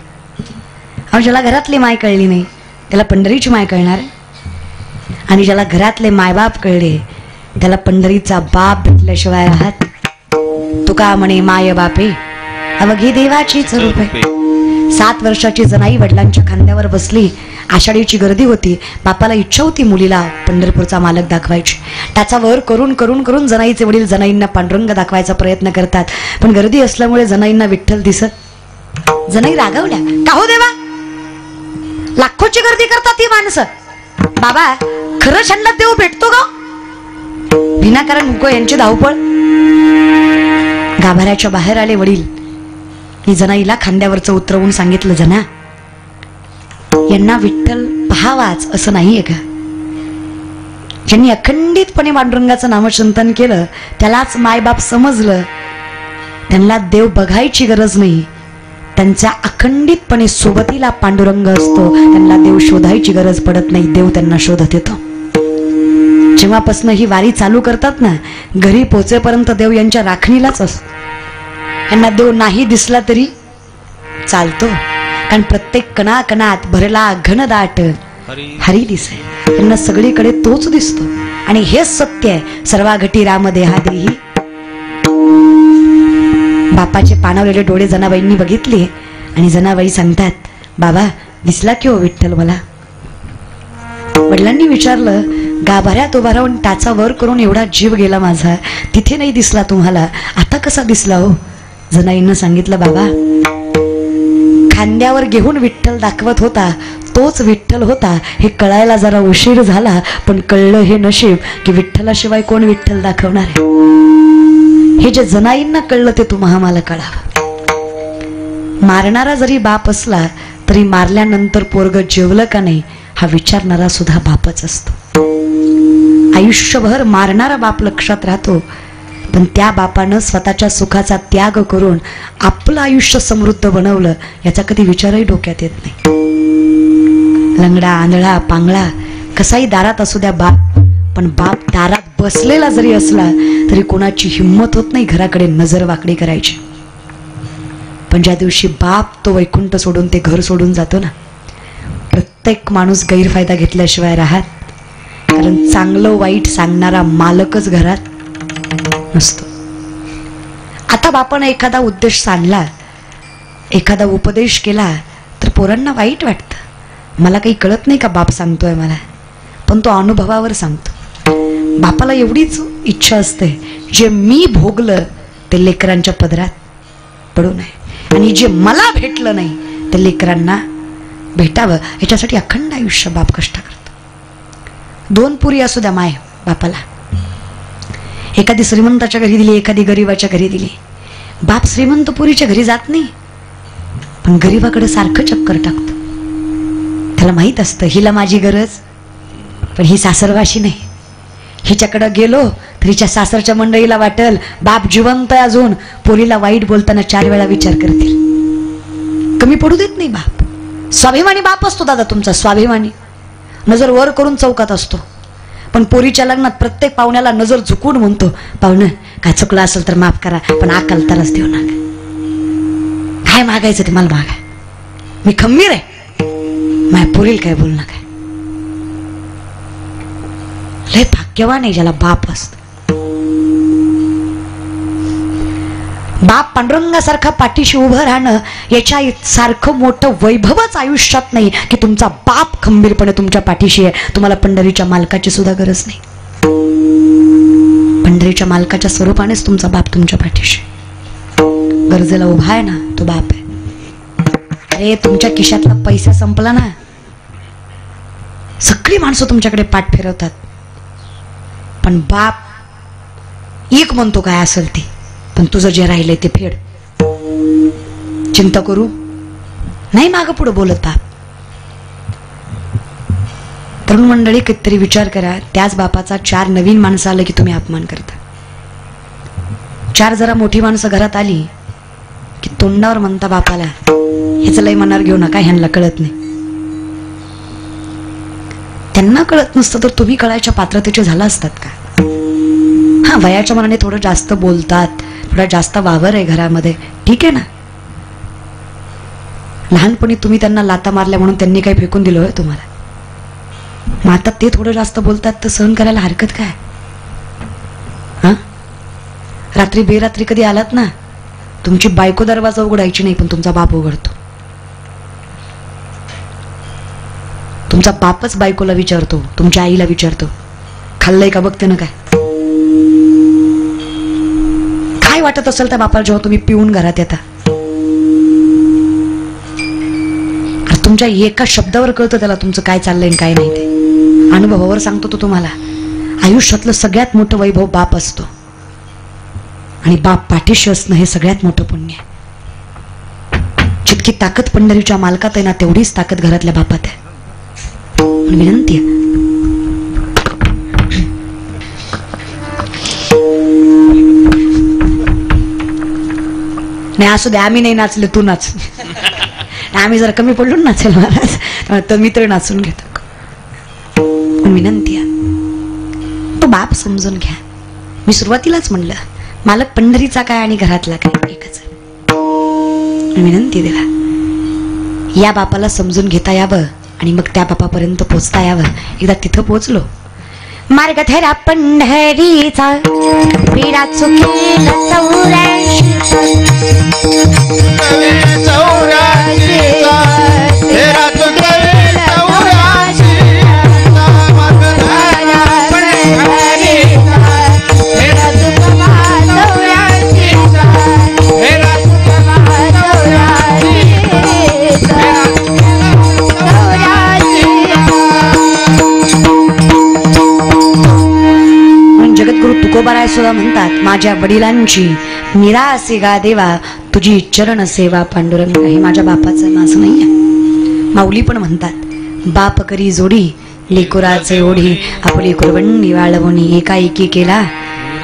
अहो ज्याला घरातली माय कळली नाही त्याला पंढरीची माय कळणार आहे. आणि ज्याला घरातले मायबाप कळले त्याला पंढरीचा बाप भेटल्याशिवाय राहत. तुका म्हणे माय बापे अवघे देवाचीच रूप आहे. 7 वर्षाची जनाई वडिलांच्या खांद्यावर बसली. आषाढीची गर्दी होती. बापाला इच्छा होती मुलीला पंढरपूरचा मालक दाखवायची. त्याचा वर करून करून करून जनाईचे वडील जनाईंना पांडुरंग दाखवायचा प्रयत्न करतात, पण गर्दी असल्यामुळे जनाईंना विठ्ठल दिसत. जनाई रागवल्या, का हो देवा, लाखोची गर्दी करतात ही माणसं. बाबा खरं छंदात देव भेटतो का? विनाकारण नको यांची धावपळ. गाभाऱ्याच्या बाहेर आले वडील. ही जनाईला खांद्यावरचं उतरवून सांगितलं, जना यांना विठ्ठल पहावाच असं नाहीये का? ज्यांनी अखंडितपणे पांडुरंगाचं नामचिंतन केलं त्यालाच मायबाप समजलं. त्यांना देव बघायची गरज नाही, त्यांच्या अखंडितपणे सोबतीला पांडुरंग असतो. त्यांना देव शोधायची गरज पडत नाही, देव त्यांना शोधत येतो. जेव्हापासून ही वारी चालू करतात ना, घरी पोहोचेपर्यंत देव यांच्या राखणीलाच असतो. यांना देव नाही दिसला तरी चालतो, कारण प्रत्येक कणाकणात भरला घनदाट हरी दिसे. त्यांना सगळीकडे तोच दिसतो. आणि हेच सत्य आहे. सर्वाघटी राम देहा देही. बापाचे पाणावलेले डोळे जनाबाईंनी बघितले आणि जनाबाई सांगतात, बाबा दिसला की हो विठ्ठल मला? वडिलांनी विचारलं, गाभाऱ्यात उभा राहून टाचा वर करून एवढा जीव गेला माझा, तिथे नाही दिसला तुम्हाला, आता कसा दिसला हो? जनाईंना सांगितलं, बाबा खांद्यावर घेऊन विठ्ठल दाखवत होता तोच विठ्ठल होता. हे कळायला जरा उशीर झाला, पण कळलं हे नशीब की विठ्ठलाशिवाय कोण विठ्ठल दाखवणार आहे. हे जे जनाईंना कळलं ते तुम्हा मला कळावं. मारणारा जरी बाप असला तरी मारल्यानंतर पोरग जेवलं का नाही हा विचारणारा सुद्धा बापच असतो. आयुष्यभर मारणारा बाप लक्षात राहतो, पण त्या बापानं स्वतःच्या सुखाचा त्याग करून आपलं आयुष्य समृद्ध बनवलं याचा कधी विचारही डोक्यात येत नाही. लंगडा आंधळा पांगळा कसाही दारात असू द्या बाप, पण बाप दारात बसलेला जरी असला तरी कोणाची हिंमत होत नाही घराकडे नजर वाकडी करायची. पण ज्या दिवशी बाप तो वैकुंठ सोडून ते घर सोडून जातो ना, प्रत्येक माणूस गैरफायदा घेतल्याशिवाय राहत. कारण चांगलं वाईट सांगणारा मालकच घरात नसतो. आता बापानं एखादा उद्देश सांगला, एखादा उपदेश केला तर पोरांना वाईट वाटतं. मला काही कळत नाही का बाप सांगतोय मला, पण तो अनुभवावर सांगतो. बापाला एवढीच इच्छा असते जे मी भोगलं ते लेकरांच्या पदरात पडू नये, आणि जे मला भेटलं नाही ते लेकरांना भेटावं. याच्यासाठी अखंड आयुष्य बाप कष्ट करतो. 2 पुरी असू द्या माय बापाला, एखादी श्रीमंताच्या घरी दिली, एखादी गरीबाच्या घरी दिली. बाप श्रीमंत पुरीच्या घरी जात नाही, पण गरीबाकडे सारखं चक्कर टाकतो. त्याला माहित असतं हिला माझी गरज, पण ही सासरवाशी नाही. हिच्याकडं गेलो तर हिच्या सासरच्या मंडळीला वाटेल बाप जिवंत आहे अजून, पोरीला वाईट बोलताना 4 वेळा विचार करतील. कमी पडू देत नाही बाप. स्वाभिमानी बाप असतो दादा तुमचा, स्वाभिमानी. नजर वर करून चौकात असतो, पण पोरीच्या लग्नात प्रत्येक पाहुण्याला नजर झुकून म्हणतो, पाहुणं काय चुकलं असेल तर माफ करा, पण अक्कल तरच देऊ नका. काय मागायचं ते मला मागा, मी खंबीर आहे. माझ्या पोरीला काय बोल नका. लय भाग्यवान आहे ज्याला बाप असतो. बाप पांडुरंगासारखा पाठीशी उभं राहणं याच्या सारखं मोठं वैभवच आयुष्यात नाही की तुमचा बाप खंबीरपणे तुमच्या पाठीशी आहे. तुम्हाला पंढरीच्या मालकाची सुद्धा गरज नाही. पंढरीच्या मालकाच्या स्वरूपानेच तुमचा बाप तुमच्या पाठीशी. गरजेला उभा आहे ना तो बाप आहे. अरे तुमच्या खिशातला पैसा संपला ना, सगळी माणसं तुमच्याकडे पाठ फिरवतात, पण बाप एक म्हणतो काय असेल ते, पण तुझं जे राहिलंय ते फेड. चिंता करू नाही मागं पुढे बोलत बाप. तरुण मंडळी कितीतरी विचार करा, त्याच बापाचा 4 नवीन माणसं आलं की तुम्ही अपमान करता. 4 जरा मोठी माणसं घरात आली की तोंडावर म्हणता बापाला ह्याचं लय मनावर घेऊ नका, ह्यांना कळत नाही. त्यांना कळत नसतं तर तुम्ही कळायच्या पात्रतेचे झाला असतात का? हा, वयाच्या मनाने थोडं जास्त बोलतात, थोडा जास्त वावर आहे घरामध्ये, ठीक आहे ना. लहानपणी तुम्ही त्यांना लाता मारल्या म्हणून त्यांनी काही फेकून दिलं होय तुम्हाला. मग आता ते थोडं जास्त बोलतात तर सहन करायला हरकत काय? हा, रात्री बेरात्री कधी आलात ना, तुमची बायको दरवाजा उघडायची नाही, पण तुमचा बाप उघडतो. तुमचा बापच बायकोला विचारतो, तुमच्या आईला विचारतो, खाल्लंय का बघते ना. काय वाटत असेल त्या बापाला जेव्हा तुम्ही पिऊन घरात येता? तुमच्या एका शब्दावर कळतं त्याला तुमचं काय चाललंय काय नाही ते. अनुभवावर सांगतो तो तुम्हाला. आयुष्यातलं सगळ्यात मोठं वैभव बाप असतो, आणि बाप पाठीशी असणं हे सगळ्यात मोठं पुण्य आहे. जितकी ताकद पंढरीच्या मालकात आहे ना, तेवढीच ताकद घरातल्या बापात आहे. विनंती आहे, नाही असू दे, आम्ही नाही नाचले, तू नाच. आम्ही जरा कमी पडलो नाचेल महाराज, तर मित्र नाचून घेतो. विनंती आहे, तो बाप समजून घ्या. मी सुरुवातीलाच म्हणलं मालक पंढरीचा काय आणि घरातला काय एकच. विनंती दिला, या बापाला समजून घेता यावं आणि मग त्या बापापर्यंत पोचता यावं. एकदा तिथं पोचलो, मार्ग थेरा पंढरीचा पीडा चुकेल 84. जगद्गुरु तुकोबाराय सुद्धा म्हणतात, माझ्या वडिलांची निरासे गा देवा तुझी चरण सेवा पांडुरंग. हे माझ्या बापाचं माझं नाही आहे. माऊली पण म्हणतात, बाप करी जोडी लेकुराचे ओढी, आपली कुरवंडी वाळवणी एकाएकी केला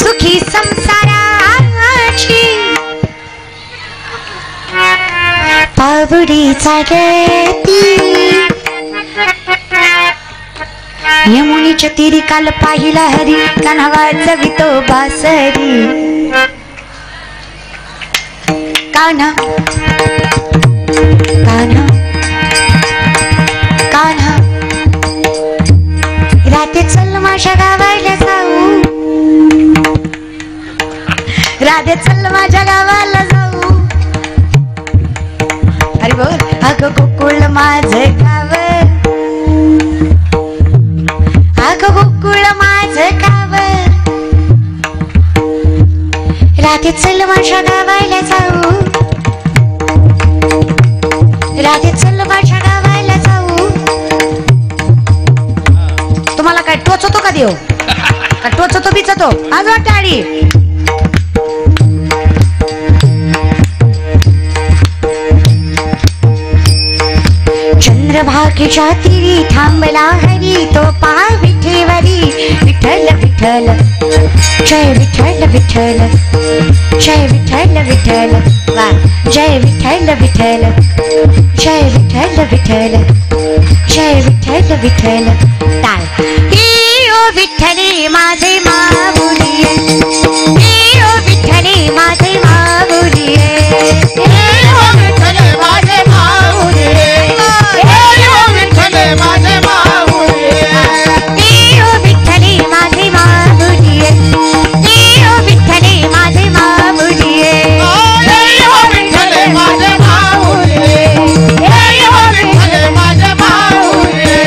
सुखी संसाराची पावडीचा गती यमुनीच्या तीरी काल पाहिला हरी कान्हा वाजवितो बासरी कान्हा कान्हा कान्हा राधे चल माझ्या गावाला जाऊ राधे चल माझ्या गावाला जाऊ अरे बोल अगं गोकुळ माझं गाव अगं गोकुळ माझं गाव राधे चल माझ्या गावाला जाऊ राधे चल माझ्या गावाला जाऊ तुम्हाला काय टोचतो का देव का टोचतो बिचतो आज वाटाडी चंद्रभागेच्या तीरी थांबला हरी तो पहा विठेवरी विठ्ठल विठ्ठल जय विठ्ठल विठ्ठल जय विठ्ठल विठ्ठल वा जय विठ्ठल विठ्ठल जय विठ्ठल विठ्ठल जय विठ्ठल विठ्ठल टाळ ओ विठ्ठली माझे माऊली ओ विठ्ठली माझे माऊली ओ विठ्ठली माझे माऊली माझे माऊली ओ विठ्ठली माझे माऊली ओ विठ्ठली माझे माऊली ओ विठ्ठली माझे माऊली ओ विठ्ठली माझे माऊली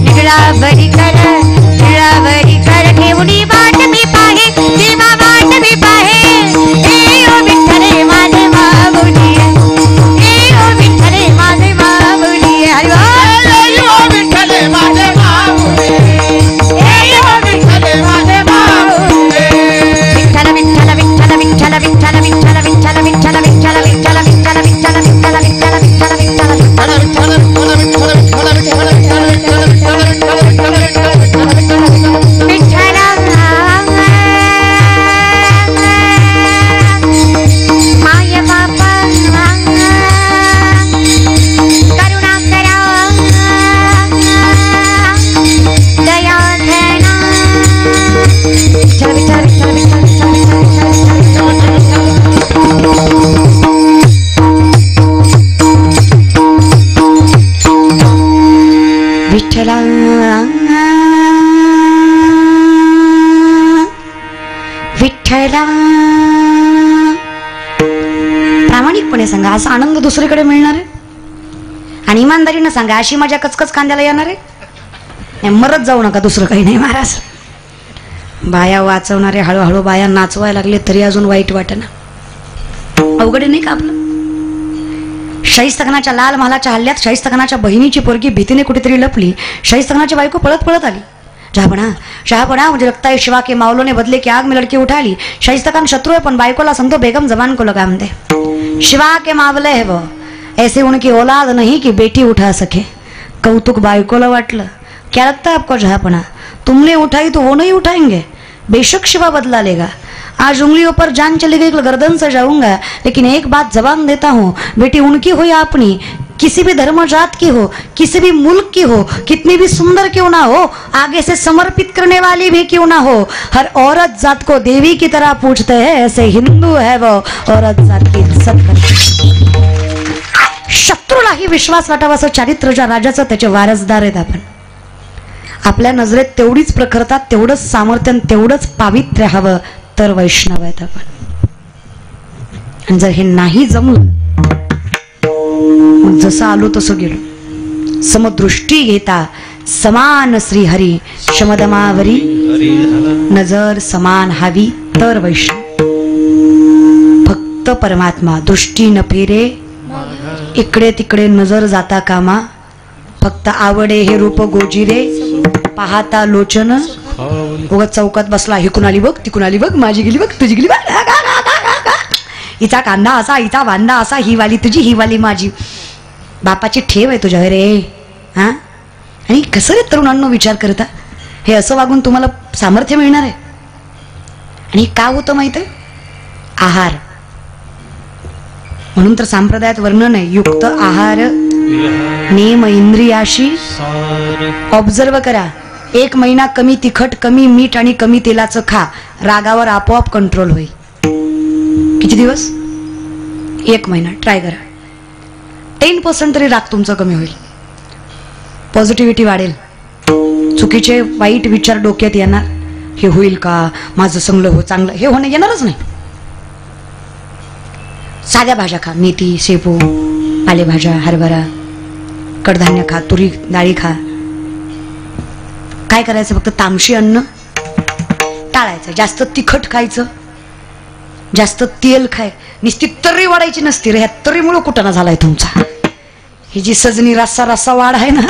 निगळावरी कर निगळावरी कर ठेवणी वाट मी पाहे देवा वाट मी पाहे ओ विठ्ठली माझे माऊली ओ विठ्ठली माझे माऊली हरि ओ विठ्ठली माझे माऊली ओ विठ्ठली माझे माऊली विठ्ठल विठ्ठल विठ्ठल विठ्ठल विठ्ठल विठ्ठल विठ्ठल विठ्ठल विठ्ठल विठ्ठल विठ्ठल विठ्ठल विठ्ठल विठ्ठल माय बापा करुणा करा दया धना विठ्ठला विठ्ठला प्रामाणिकपणे सांगा असा आनंद दुसरीकडे मिळणार आहे आणि इमानदारीनं सांगा अशी माझ्या कचकच कांद्याला येणार आहे मरत जाऊ नका दुसरं काही नाही महाराज बाया वाचवणारे हळूहळू बाया नाचवायला लागले तरी अजून वाईट वाटेना अवघड नाही का आपलं शाहिस्तखानाच्या लाल महालाच्या हल्ल्यात शाहिस्तखानाच्या बहिणीची पोरगी भीतीने कुठेतरी लपली शाहिस्तखानाची बायको पळत पळत आली शहापणा मुझे लगता है शिवा के मावलों ने बदले की आग में लड़की उठा ली शाहिस्तखान शत्रु है पण बायकोला समझो बेगम जबान को लगाम दे शिवा के मावले है वो ऐसे उनकी औलाद नहीं कि बेटी उठा सके कौतुक बायकोला वाटलं क्या लगता है आपको जहापना तुमने उठाई तो वो नहीं उठाएंगे बेशक शिवा बदला लेगा आज उंगलियों पर जान चली गई गर्दन से जाऊंगा लेकिन एक बात जबान देता हूँ बेटी उनकी हो या अपनी किसी भी धर्म जात की हो किसी भी मुल्क की हो कितनी भी सुंदर क्यों ना हो आगे से समर्पित करने वाली भी क्यों ना हो हर औरत जात को देवी की तरह पूछते हैं ऐसे हिंदू है वो औरत जात की इज्जत करते शत्रूलाही विश्वास वाटावा असं चारित्र्य ज्या राजाचं त्याचे वारसदार आहेत आपण आपल्या नजरेत तेवढीच प्रखरता तेवढंच सामर्थ्य तेवढंच पावित्र्य हवं तर वैष्णव आहेत आपण आणि जर हे नाही जमलं मग जसं आलो तसं गेलो समदृष्टी घेता समान श्रीहरी शमदमावरी नजर समान हवी तर वैष्णव फक्त परमात्मा दृष्टी न फेरे इकडे तिकडे नजर जाता कामा फक्त आवडे हे रूप गोजिरे पाहता लोचन उगाच चौकात बसला हिकून आली बघ तिकून आली बघ माझी गेली बघ तुझी गेली बघ हिचा कांदा असा हिचा वांदा असा ही वाली तुझी ही वाली माझी बापाची ठेव आहे तुझ्या रे हा आणि कसं रे तरुणांनो विचार करता हे असं वागून तुम्हाला सामर्थ्य मिळणार आहे. आणि का होतं माहित आहे? आहार. म्हणून तर संप्रदायात वर्णन आहे, युक्त आहार नेम इंद्रियाशी. ऑब्झर्व करा, 1 महिना कमी तिखट, कमी मीठ आणि कमी तेलाचं खा, रागावर आपोआप कंट्रोल होईल. किती दिवस? 1 महिना ट्राय करा. 10% तरी राग तुमचं कमी होईल. पॉझिटिव्हिटी वाढेल. चुकीचे वाईट विचार डोक्यात येणार, हे होईल का, माझं चांगलं हो, चांगलं हे होणं येणारच नाही. साध्या भाज्या खा, मेथी, शेपू, पालेभाज्या, हरभरा, कडधान्य खा, तुरी डाळी खा. काय करायचं? फक्त तामशी अन्न टाळायचं. जास्त तिखट खायचं, जास्त तेल खाय. नुसती तर्री वाढायची नसती रे, ह्या तर्रीमुळं कुटाणा झालाय तुमचा. ही जी सजनी रस्सा रस्सा वाढ आहे ना,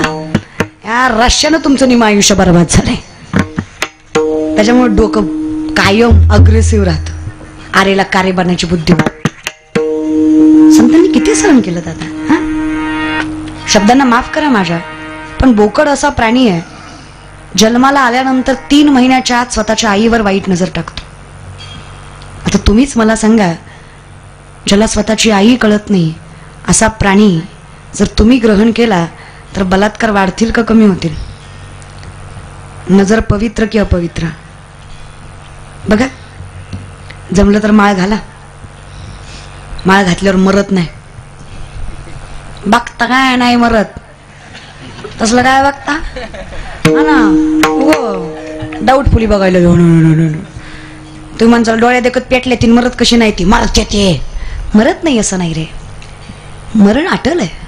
या रश्यानं तुमचं निम आयुष्य बरबाद झालंय. त्याच्यामुळे डोकं कायम अग्रेसिव्ह राहतं. आरेला कारे बनायची बुद्धी. संतांनी किती सहन केलं दादा. हा, शब्दांना माफ करा माझ्या, पण बोकड असा प्राणी आहे, जन्माला आल्यानंतर 3 महिन्याच्या आत स्वतःच्या आईवर वाईट नजर टाकतो. आता तुम्हीच मला सांगा, ज्याला स्वतःची आई कळत नाही असा प्राणी जर तुम्ही ग्रहण केला तर बलात्कार वाढतील का कमी होतील? नजर पवित्र की अपवित्र? बघा, जमलं तर माळ घाला. माळ घातल्यावर मरत नाही. बघता काय नाही मरत, तसलं काय बघता? हा ना, हो डाऊटफुली बघायला तुम्ही म्हणसाल डोळ्या देखत पेटले ती मरत कशी नाही? ती मरते, ते मरत नाही असं नाही रे. मरण अटल आहे.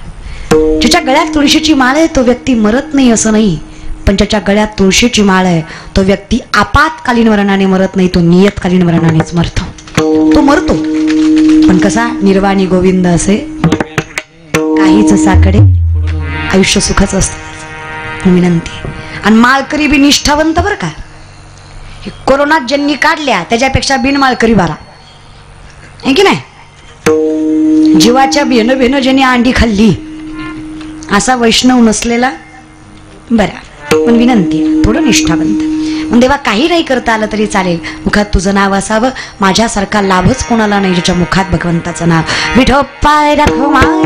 ज्याच्या गळ्यात तुळशीची माळ आहे तो व्यक्ती मरत नाही असं नाही, पण ज्याच्या गळ्यात तुळशीची माळ आहे तो व्यक्ती आपत्कालीन मरणाने मरत नाही, तो नियतकालीन मरणानेच मरतो. तो मरतो पण कसा? निर्वाणी गोविंद असे काहीच साकडे, आयुष्य सुखाचं असतं. विनंती. आणि माळकरी बी निष्ठावंत बरं का. कोरोनात ज्यांनी काढल्या त्याच्यापेक्षा बिनमाळकरी बारा आहे की नाही? जीवाच्या भेन भेन ज्यांनी अंडी खाल्ली असा वैष्णव नसलेला बरा. पण विनंती, थोडं निष्ठावंत. पण देवा काही नाही करता आलं तरी चालेल, मुखात तुझं नाव असावं. माझ्यासारखा लाभच कोणाला नाही ज्याच्या मुखात भगवंताचं नाव. विठोपाय रखुमाई